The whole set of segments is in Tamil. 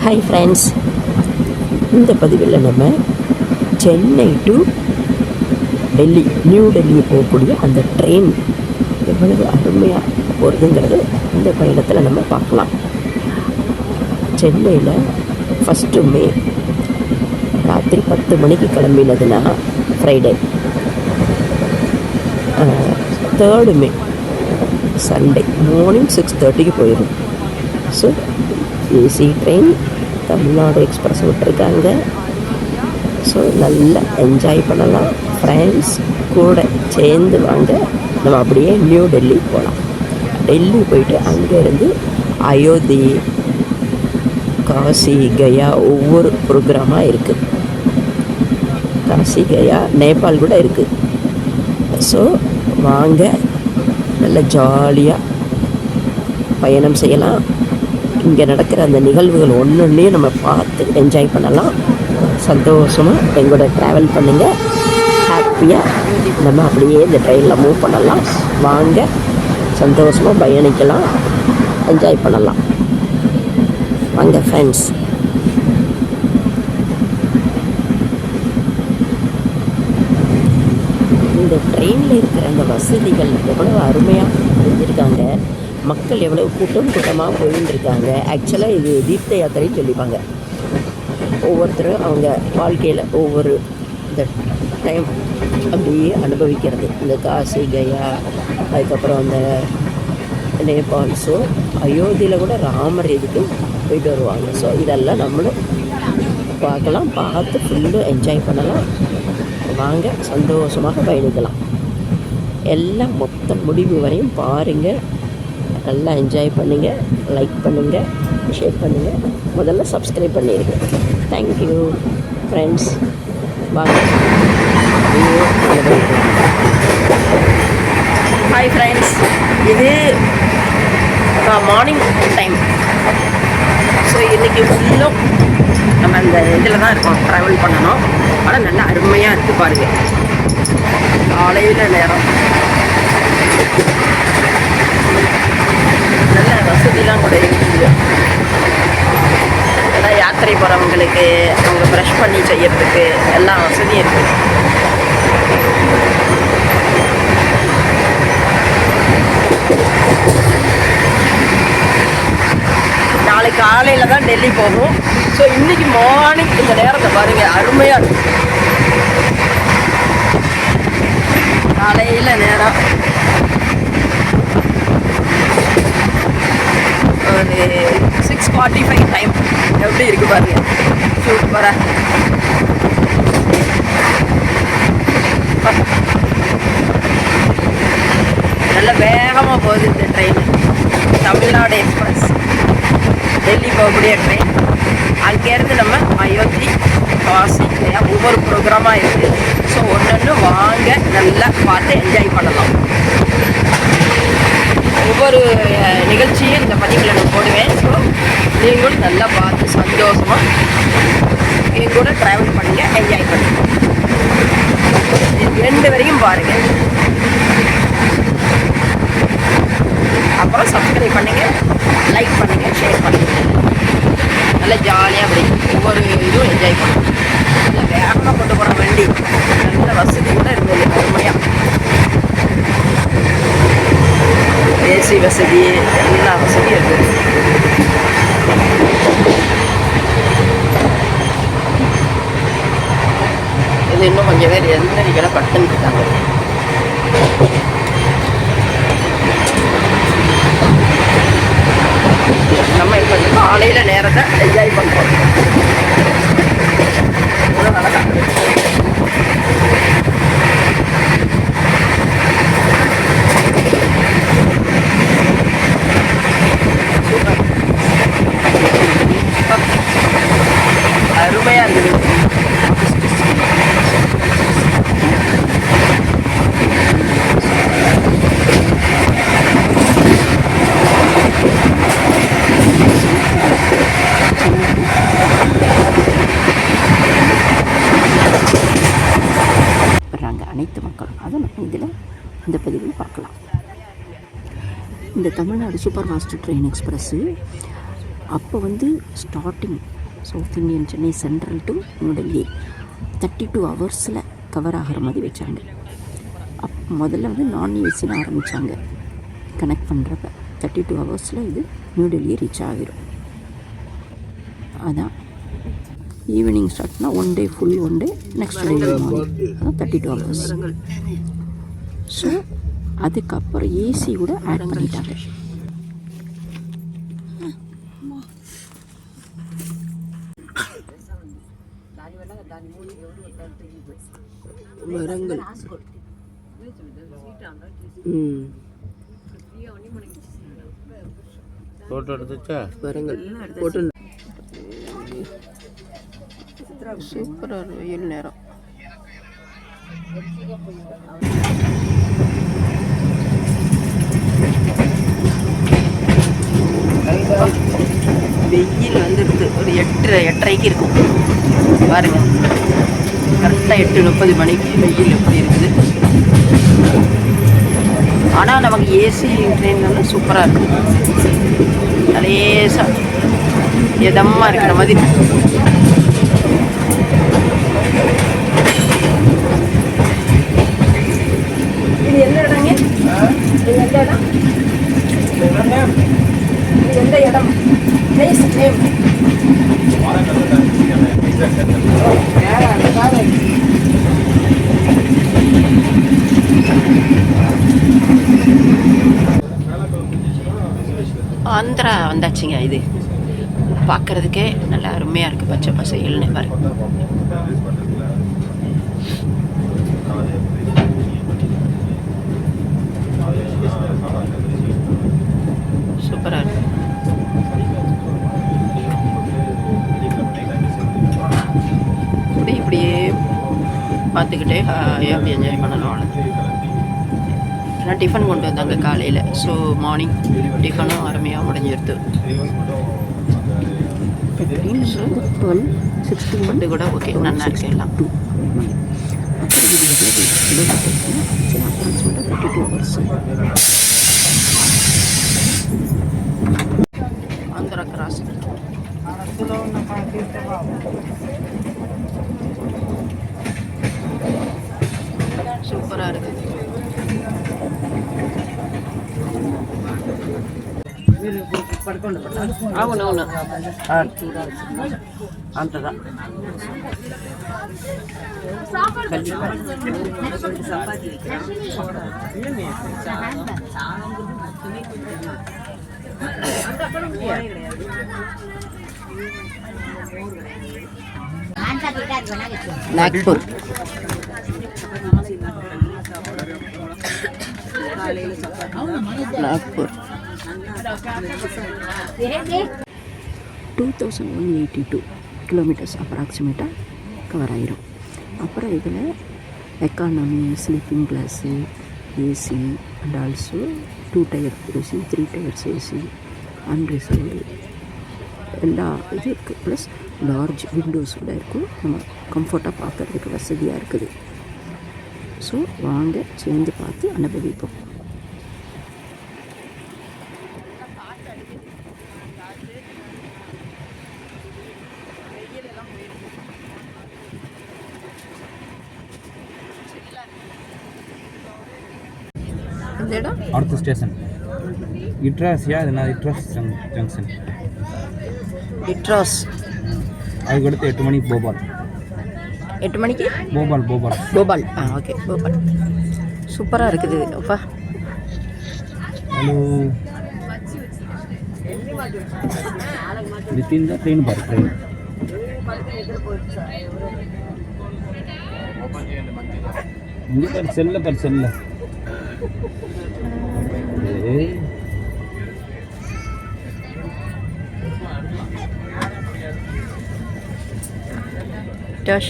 ஹாய் ஃப்ரெண்ட்ஸ், இந்த பதிவில் நம்ம சென்னை டு டெல்லி, நியூ டெல்லி போகக்கூடிய அந்த ட்ரெயின் எவ்வளவு அருமையாக போகிறதுங்கிறது இந்த பயணத்தில் நம்ம பார்க்கலாம். சென்னையில் ஃபஸ்ட்டு மே ராத்திரி 10 மணிக்கு கிளம்பினதுன்னா ஃப்ரைடே, 3rd மே சண்டே மார்னிங் 6:30க்கு போயிடும். So AC train Tamil Nadu express விட்டுருக்காங்க. ஸோ நல்லா என்ஜாய் பண்ணலாம். ஃப்ரெண்ட்ஸ் கூட சேர்ந்து வாங்க, நம்ம அப்படியே நியூ டெல்லி போகலாம். டெல்லி போயிட்டு அங்கேருந்து அயோத்தி, காசி, கயா ஒவ்வொரு ப்ரோக்ராமாக இருக்குது. காசி, கயா, நேபாள் கூட இருக்குது. ஸோ வாங்க, நல்ல ஜாலியாக பயணம் செய்யலாம். இங்கே நடக்கிற அந்த நிகழ்வுகள் ஒன்றையும் நம்ம பார்த்து என்ஜாய் பண்ணலாம். சந்தோஷமாக எங்களோட ட்ராவல் பண்ணுங்கள். ஹாப்பியாக நம்ம அப்படியே இந்த ட்ரெயினில் மூவ் பண்ணலாம். வாங்க, சந்தோஷமாக பயணிக்கலாம், என்ஜாய் பண்ணலாம். வாங்க ஃப்ரெண்ட்ஸ். இந்த ட்ரெயினில் இருக்கிற அந்த வசதிகள் எவ்வளோ அருமையாக செஞ்சுருக்காங்க. மக்கள் எவ்வளோ கூட்டமாக போயின்னு இருக்காங்க. ஆக்சுவலாக இது தீர்த்த யாத்திரைன்னு சொல்லிப்பாங்க. ஒவ்வொருத்தரும் அவங்க வாழ்க்கையில் ஒவ்வொரு இந்த டைம் அப்படியே அனுபவிக்கிறது. இந்த காசி, கயா, அதுக்கப்புறம் அந்த நேபாள், ஸோ அயோத்தியில் கூட ராமர் இதுக்கு போயிட்டு வருவாங்க. ஸோ இதெல்லாம் நம்மளும் பார்க்கலாம், பார்த்து ஃபுல்லு என்ஜாய் பண்ணலாம். வாங்க, சந்தோஷமாக பயணிக்கலாம். எல்லாம் மொத்த முடிவு வரையும் பாருங்கள். நல்லா என்ஜாய் பண்ணுங்கள், லைக் பண்ணுங்கள், ஷேர் பண்ணுங்கள். முதல்ல சப்ஸ்கிரைப் பண்ணிடுங்க. Thank you friends. வாங்க. ஹாய் ஃப்ரெண்ட்ஸ், இது மார்னிங் டைம். ஸோ இன்றைக்கி ஃபுல்லும் நம்ம அந்த இதில் தான் இருக்கோம், ட்ராவல் பண்ணணும். ஆனால் நல்லா அருமையாக இருக்குது பாருங்கள். காலையில் நேரம் நல்ல வசதிலாம் கூட இருக்குது. எல்லாம் யாத்திரை போகிறவங்களுக்கு அவங்க ப்ரஷ் பண்ணி செய்யறதுக்கு எல்லா வசதியும் இருக்குது. நாளைக்கு காலையில் தான் டெல்லி போகும். ஸோ இன்றைக்கி மார்னிங் இந்த நேரத்தை பாருங்கள், அருமையாக இருக்கும். காலையில் நேரம் ஒரு 6:45 டைம் எப்படி இருக்குது பாருங்கள். சூப்பராக நல்ல வேகமாக போகுது இந்த ட்ரெயின். தமிழ்நாடு எக்ஸ்பிரஸ் டெல்லி போகக்கூடிய ட்ரெயின். அங்கேருந்து நம்ம அயோத்தி, காசி, ஒவ்வொரு ப்ரோக்ராமாக இருக்குது. ஸோ ஒன்று வாங்க, நல்லா பார்த்து என்ஜாய் பண்ணலாம். ஒவ்வொரு நிகழ்ச்சியும் இந்த பதிவில் நான் போடுவேன். ஸோ நீங்களும் நல்லா பார்த்து சந்தோஷமாக என் கூட ட்ராவல் பண்ணுங்கள், என்ஜாய் பண்ணுங்கள். 2 வரையும் பாருங்கள். அப்புறம் சப்ஸ்கிரைப் பண்ணுங்கள், லைக் பண்ணுங்கள், ஷேர் பண்ணுங்கள். நல்லா ஜாலியாக அப்படி ஒவ்வொரு இதுவும் என்ஜாய் பண்ணுங்கள். நல்லா வேகமாக கொண்டு போகிற வண்டி, நல்ல வசதி கூட இருந்தது. அருமையாக ஏசி வசதி, எல்லா வசதியும் இருக்குது. இது இன்னும் கொஞ்சம் பேர் எந்திரிக்கலை பட்டுன்னு இருக்காங்க. நம்ம இப்போ காலையில் நேரத்தை என்ஜாய் பண்ணுறோம். இவ்வளோ நல்லா அருமையாக இருக்குது. அனைத்து மக்களும் அதை நம்ம இதில் இந்த பதிவில் பார்க்கலாம். இந்த Tamil Nadu super fast train express அப்போ starting south Indian Chennai central to new Delhi 32 ஹவர்ஸில் கவர் ஆகிற மாதிரி வச்சாங்க. முதல்ல வந்து நான் ஏசின்னு ஆரம்பித்தாங்க. கனெக்ட் பண்ணுறப்ப 32 ஹவர்ஸில் இது நியூ டெல்லியை ரீச் ஆகிரும். அதான் ஈவினிங் ஸ்டார்ட்னா one day full one day next day morning. அதான் 32 ஹவர்ஸ். ஸோ அதுக்கப்புறம் ஏசி கூட ஆட் பண்ணிட்டாங்க. வரங்கள் ஃபோட்டோ எடுத்துச்சா? வரங்கள் ஃபோட்டோ சூப்பராக இருக்கும் வெயில் நேரம். வெயில் வந்துடுது. ஒரு 8:30 இருக்கும் பாருங்க. கரெக்டாக 8:30 மணிக்கு வெயில் எப்படி இருக்குது. ஆனால் நமக்கு ஏசி ட்ரெயின்லாம் சூப்பராக இருக்கும். லேசாக எதமாக இருக்கிற மாதிரி. இது எந்த இடங்க? இது எந்த இடம்? இது எந்த இடம்? ஆந்திரா வந்தாச்சுங்க. இது பார்க்குறதுக்கே நல்லா அருமையாக இருக்குது. பச்சை பசைகள்னு பாரு. சூப்பராக இருக்கு. இப்படியே பார்த்துக்கிட்டே அப்படி என்ஜாய் பண்ணணும். அவ்வளோ நான் டிஃபன் கொண்டு வந்தாங்க காலையில். ஸோ மார்னிங் டிஃபனும் அருமையாக முடிஞ்சிருது. 12-16 ஃபுட்டு கூட ஓகே நல்லா இருக்கு எல்லாம். ஆந்திரா கிராஸ் சூப்பராக இருக்குது. అవునవును అంతదా నాగ్పూర్ నాగ్పూర్ 2182 கிலோமீட்டர்ஸ் அப்ராக்சிமேட்டாக கவர் ஆகிரும். அப்புறம் இதில் economy, sleeping class, AC and also 2 tyre AC, 3 tyres AC, unreserved எல்லா இது இருக்குது. ப்ளஸ் லார்ஜ் விண்டோஸோடு இருக்கும். நம்ம கம்ஃபர்ட்டாக பார்க்குறதுக்கு வசதியாக இருக்குது. ஸோ வாங்க சேர்ந்து பார்த்து அனுபவிப்போம். அடுத்த ஸ்டேஷன் இட்ராஸ்யா. இது நான் இட்ராஸ் ஜங்ஷன். இட்ராஸ். அதுக்கடுத்து 8 மணிக்கு போபால். 8 மணிக்கு போபால். ஓகே போபால். சூப்பராக இருக்குது. அப்பா ஹலோ வித்தின் தான் ட்ரெயின் பாரு. ட்ரெயின் இங்கே பாரு. செல்ல பாரு. செல்ல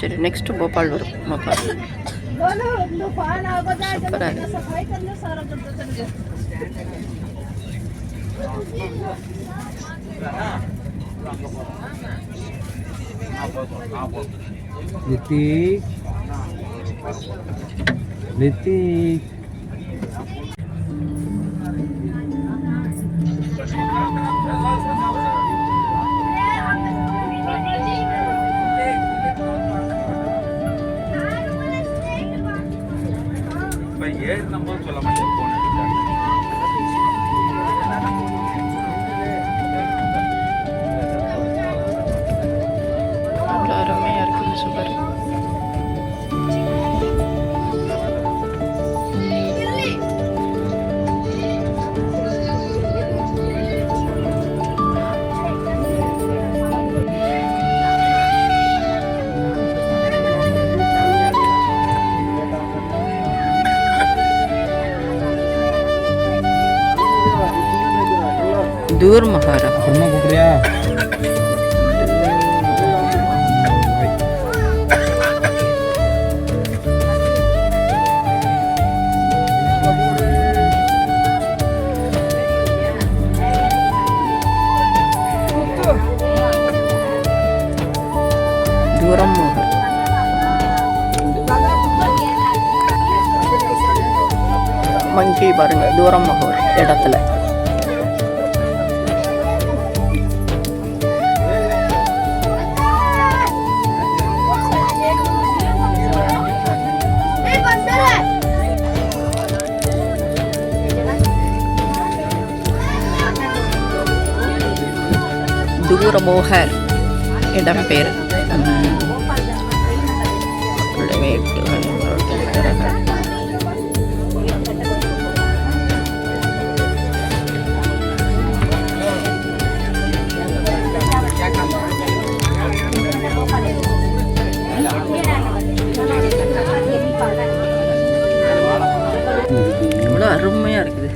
சரி. நெக்ஸ்ட் போபால் வரும். போபால் சூப்பராக லித்திக் दूर महारा அப்புறமா கூப்பிடுறியா? दूरम मोहर मंकी பாருங்க தூரம் மகோர் இடத்துல தூரமோகர் இடம் பேர் இவ்வளோ அருமையாக இருக்குது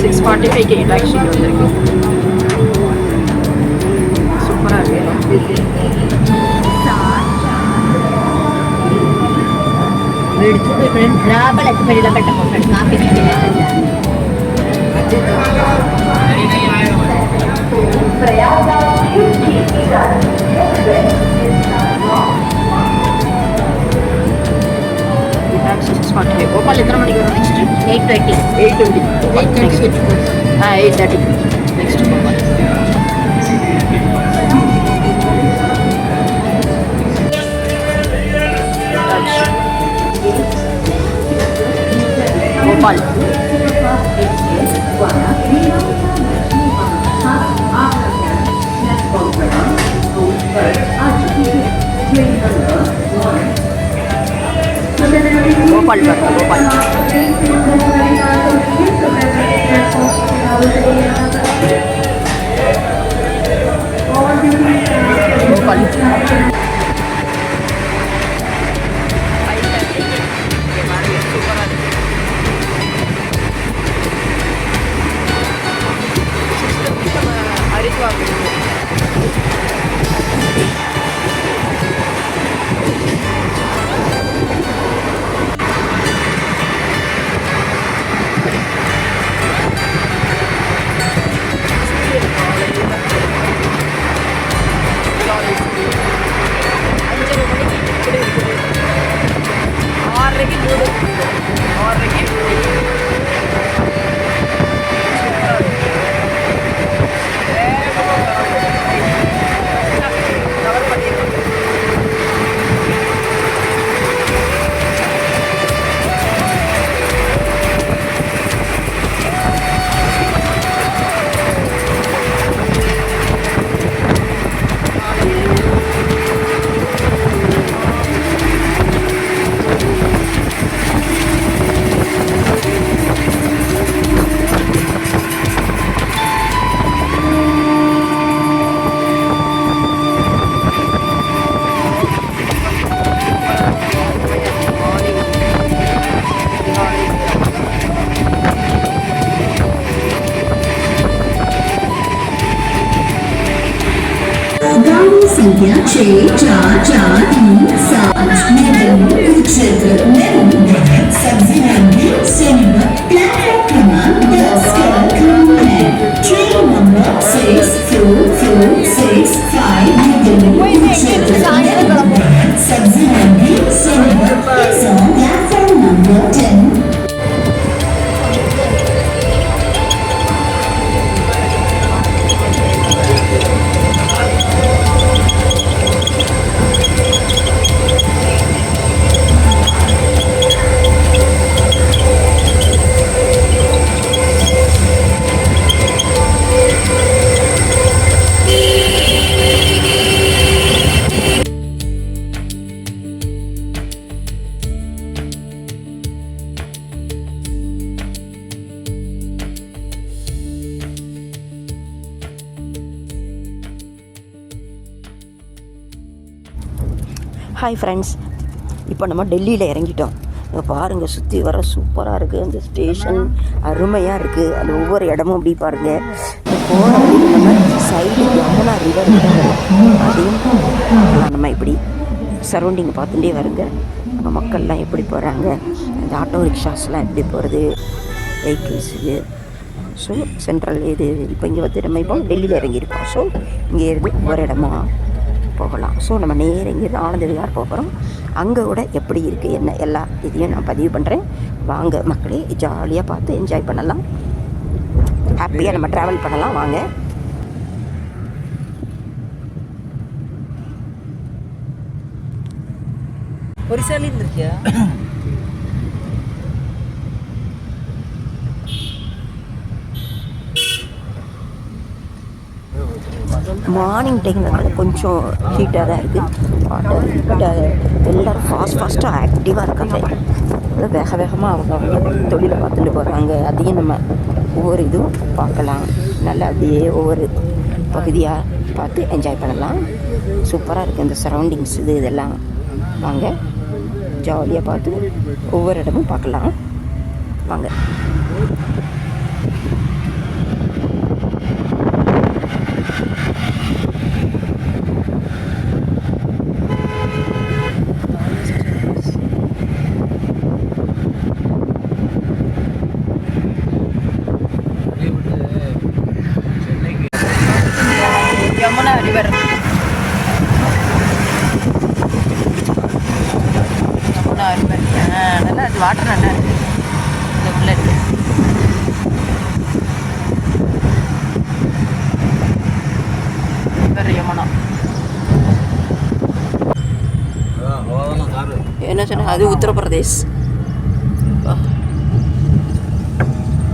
$6.45 டாக்ஸி வந்திருக்கு சூப்பராக இருக்கு கோபால் எத்தனை மணிக்கு வரும் நெக்ஸ்ட் 8:20 8:30 நெக்ஸ்ட் கோபால் கோபால் गोपाल गोपाल गोपाल संख्या 64437 सब्जी मंडी सोनीपत प्लेटफॉर्म क्रमांक 10 पर खड़ा है। Train number 6465 Sabzi Mandi Sonipat platform number 10। Hi friends, இப்போ நம்ம டெல்லியில் இறங்கிட்டோம். இங்கே பாருங்கள், சுற்றி வர சூப்பராக இருக்குது. அந்த ஸ்டேஷன் அருமையாக இருக்குது. அது ஒவ்வொரு இடமும் அப்படி பாருங்கள். இந்த போகிற வழியில் நம்ம சைடு யமுனா ரிவர் அதையும் நம்ம இப்படி சரௌண்டிங் பார்த்துட்டே வருங்க. நம்ம மக்கள்லாம் எப்படி போகிறாங்க, அந்த ஆட்டோ ரிக்ஷாஸ்லாம் எப்படி போகிறது, வெஹிக்கிள்ஸ் இது. ஸோ சென்ட்ரல் இது இப்போ இங்கே வந்து நம்ம இப்போ டெல்லியில் இறங்கியிருக்கோம். ஸோ இங்கே இருந்து ஒவ்வொரு இடமா போகலாம். ஸோ நம்ம நேரம் இங்கேருந்து ஆனந்த விஹார் போகிறோம். அங்கே கூட எப்படி இருக்குது என்ன எல்லா இதையும் நான் பதிவு பண்ணுறேன். வாங்க மக்களே, ஜாலியாக பார்த்து என்ஜாய் பண்ணலாம், ஹாப்பியாக நம்ம ட்ராவல் பண்ணலாம். வாங்க. ஒரிசாலேருந்து இருக்கியா? மார்னிங் டைம்னால கொஞ்சம் ஹீட்டாக தான் இருக்குது. பட் எல்லோரும் ஃபாஸ்ட்டாக ஆக்டிவாக இருக்காங்க. வேக வேகமாக அவங்க தொழிலை பார்த்துட்டு போகிறாங்க. அதையும் நம்ம ஒவ்வொரு இதுவும் பார்க்கலாம். நல்லா அப்படியே ஒவ்வொரு பகுதியாக பார்த்து என்ஜாய் பண்ணலாம். சூப்பராக இருக்குது இந்த சரௌண்டிங்ஸ் இதெல்லாம். வாங்க, ஜாலியாக பார்த்து ஒவ்வொரு இடமும் பார்க்கலாம். வாங்க. யமுனா ரிவர், யமுனா ரிவர் நல்லா அது வாட்டர் நல்லா இருக்குது. இந்த உள்ள இருக்கு ரிவர் யமுனா. என்ன சொன்ன, அது உத்தரப்பிரதேஷ்.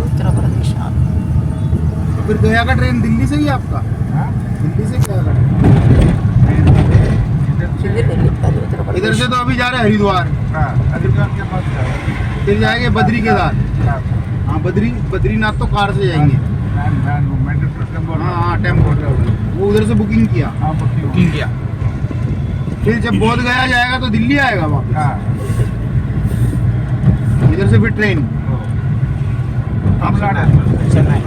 उत्तरप्रदेश। फिर गया का ट्रेन दिल्ली से ही आपका? दिल्ली से गया का? इधर से तो अभी जा रहे हैं हरिद्वार, फिर जाएंगे बद्री केदार। हाँ, बद्रीनाथ तो कार से जाएंगे। हाँ टेम्पो, वो उधर से बुकिंग किया। फिर जब बोध गया जाएगा तो दिल्ली आएगा वापस। इधर से फिर ट्रेन चेन्नई।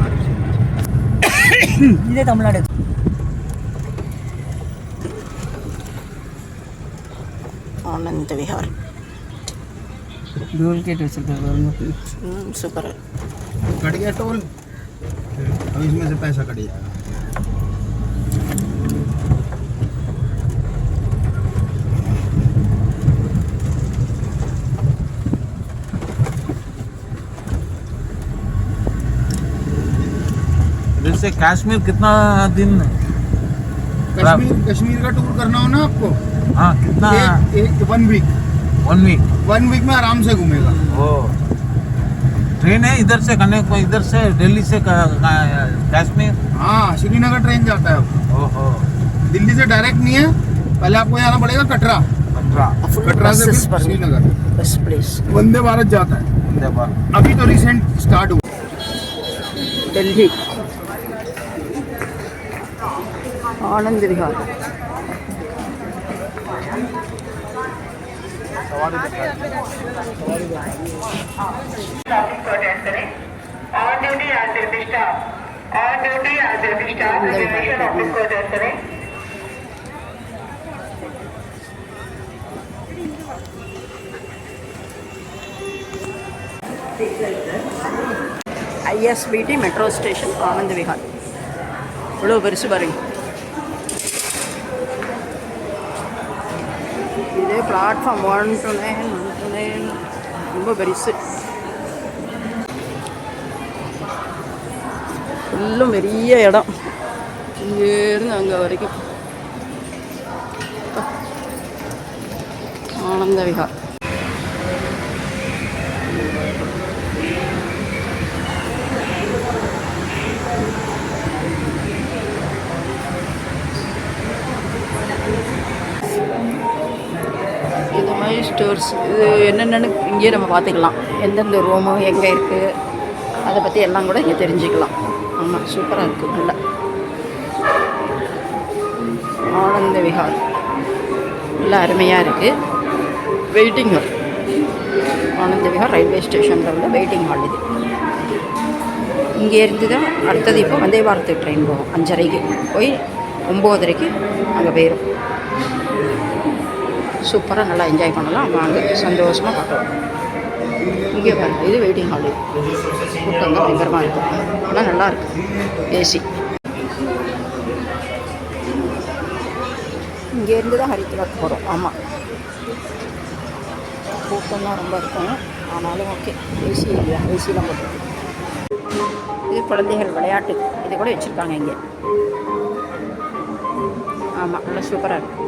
இதே தமிழ்நாடு. ஆனந்த விஹார் டூல் கேட் வச்சிருக்காங்க. சூப்பர். कट गया टोल, अब इसमें से पैसा कट जाएगा। जैसे कश्मीर कितना दिन? कश्मीर का टूर करना हो ना आपको, हाँ कितना? एक 1 वीक। 1 वीक में आराम से घूमेगा। ओ ट्रेन है इधर से कन्याकुमारी, इधर से दिल्ली से कश्मीर? हाँ, श्रीनगर ट्रेन जाता है। ओहो, दिल्ली से डायरेक्ट नहीं है, पहले आपको जाना पड़ेगा कटरा। कटरा से फिर श्रीनगर बस प्लेस वंदे भारत जाता है। अभी तो रिसेंट स्टार्ट हुआ। Delhi Anand Vihar. ISBT metro station Anand Vihar. இவ்வளோ பெருசு பாருங்க. இதே பிளாட்ஃபார்ம் 1 to 9 ரொம்ப பெருசு. எல்லாம் பெரிய இடம், இங்கேருந்து அங்கே வரைக்கும். ஆனந்த விஹார். இது மாதிரி ஸ்டோர்ஸ் இது என்னென்னு இங்கேயே நம்ம பார்த்துக்கலாம். எந்தெந்த ரூமு எங்கே இருக்குது அதை பற்றி எல்லாம் கூட இங்கே தெரிஞ்சுக்கலாம். ஆமாம், சூப்பராக இருக்குது. நல்லா ஆனந்த விஹார். நல்லா அருமையாக இருக்குது. வெயிட்டிங் ஹால், ஆனந்த விஹார் ரயில்வே ஸ்டேஷனில் உள்ள வெயிட்டிங் ஹால் இது. இங்கேருந்து தான் அடுத்தது இப்போ வந்தே பாரத் ட்ரெயின் போகும். 5:30க்கு போய் 9:30க்கு அங்கே போயிடும். சூப்பராக நல்லா என்ஜாய் பண்ணலாம். வாங்க சந்தோஷமாக பார்க்கலாம். இங்கே பாருங்கள், இது வெயிட்டிங் ஹால். கூட்டம் தான் பயங்கரமாக இருக்கும். ஆனால் நல்லாயிருக்கு. ஏசி. இங்கேருந்து தான் ஹரித்வார் போகிறோம். ஆமாம், கூட்டம் தான் ரொம்ப இருக்கும். ஆனாலும் ஓகே, ஏசி இல்லையா, ஏசிலாம் போட்டுருக்கு. இது குழந்தைகள் விளையாட்டு இது கூட வச்சுருக்காங்க இங்கே. ஆமாம், நல்லா சூப்பராக இருக்குது.